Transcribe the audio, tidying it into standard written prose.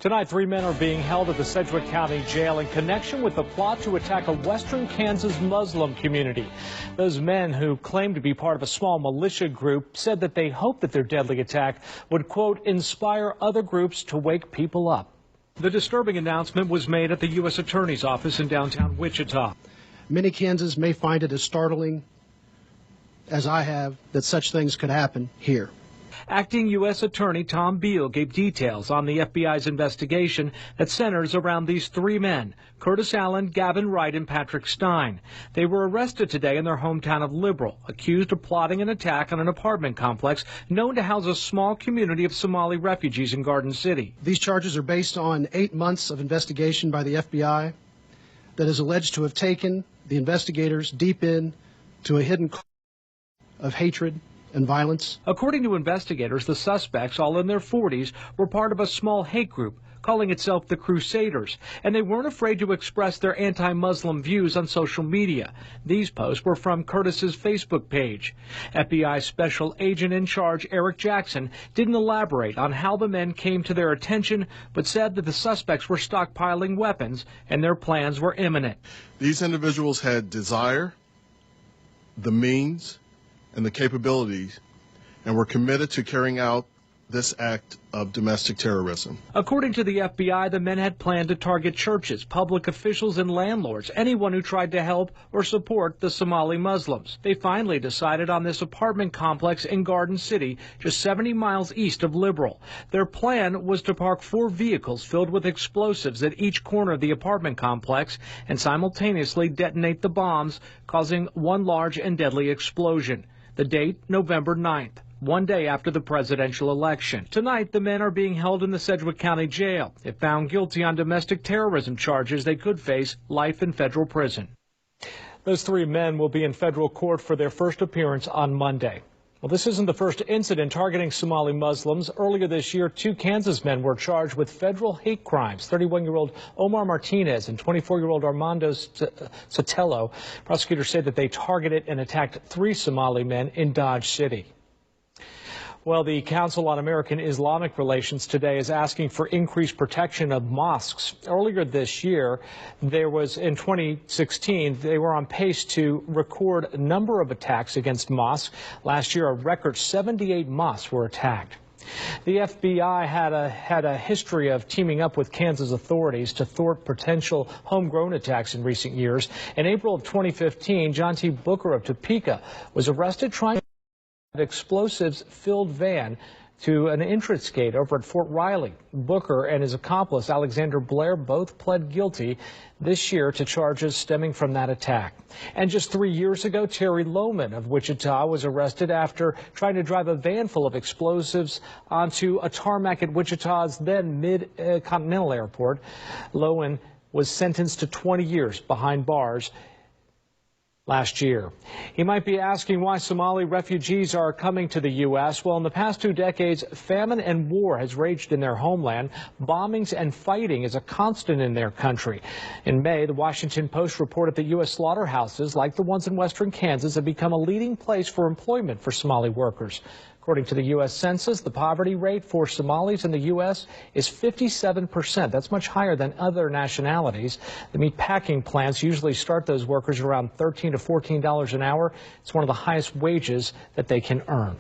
Tonight, 3 men are being held at the Sedgwick County Jail in connection with the plot to attack a western Kansas Muslim community. Those men, who claim to be part of a small militia group, said that they hope that their deadly attack would, quote, inspire other groups to wake people up. The disturbing announcement was made at the U.S. Attorney's office in downtown Wichita. Many Kansans may find it as startling as I have that such things could happen here. Acting U.S. Attorney Tom Beal gave details on the FBI's investigation that centers around these 3 men, Curtis Allen, Gavin Wright, and Patrick Stein. They were arrested today in their hometown of Liberal, accused of plotting an attack on an apartment complex known to house a small community of Somali refugees in Garden City. These charges are based on 8 months of investigation by the FBI that is alleged to have taken the investigators deep into a hidden cause of hatred and violence. According to investigators, the suspects, all in their 40s, were part of a small hate group calling itself the Crusaders, and they weren't afraid to express their anti-Muslim views on social media. These posts were from Curtis's Facebook page. FBI Special Agent in Charge Eric Jackson didn't elaborate on how the men came to their attention, but said that the suspects were stockpiling weapons and their plans were imminent. These individuals had desire, the means, and the capabilities, and were committed to carrying out this act of domestic terrorism. According to the FBI, the men had planned to target churches, public officials, and landlords, anyone who tried to help or support the Somali Muslims. They finally decided on this apartment complex in Garden City, just 70 miles east of Liberal. Their plan was to park 4 vehicles filled with explosives at each corner of the apartment complex and simultaneously detonate the bombs, causing one large and deadly explosion. The date, November 9th, 1 day after the presidential election. Tonight, the men are being held in the Sedgwick County Jail. If found guilty on domestic terrorism charges, they could face life in federal prison. Those 3 men will be in federal court for their first appearance on Monday. Well, this isn't the first incident targeting Somali Muslims. Earlier this year, 2 Kansas men were charged with federal hate crimes. 31-year-old Omar Martinez and 24-year-old Armando Sotelo. Prosecutors say that they targeted and attacked 3 Somali men in Dodge City. Well, the Council on American Islamic Relations today is asking for increased protection of mosques. Earlier this year, in 2016, they were on pace to record a number of attacks against mosques. Last year, a record 78 mosques were attacked. The FBI had a history of teaming up with Kansas authorities to thwart potential homegrown attacks in recent years. In April of 2015, John T. Booker of Topeka was arrested trying an explosives-filled van to an entrance gate over at Fort Riley. Booker and his accomplice, Alexander Blair, both pled guilty this year to charges stemming from that attack. And just 3 years ago, Terry Lohman of Wichita was arrested after trying to drive a van full of explosives onto a tarmac at Wichita's then Mid-Continental Airport. Lohman was sentenced to 20 years behind bars last year. He might be asking why Somali refugees are coming to the U.S. Well, in the past 2 decades, famine and war has raged in their homeland. Bombings and fighting is a constant in their country. In May, the Washington Post reported that U.S. slaughterhouses, like the ones in western Kansas, have become a leading place for employment for Somali workers. According to the U.S. Census, the poverty rate for Somalis in the U.S. is 57%. That's much higher than other nationalities. The meat packing plants usually start those workers around $13 to $14 an hour. It's one of the highest wages that they can earn.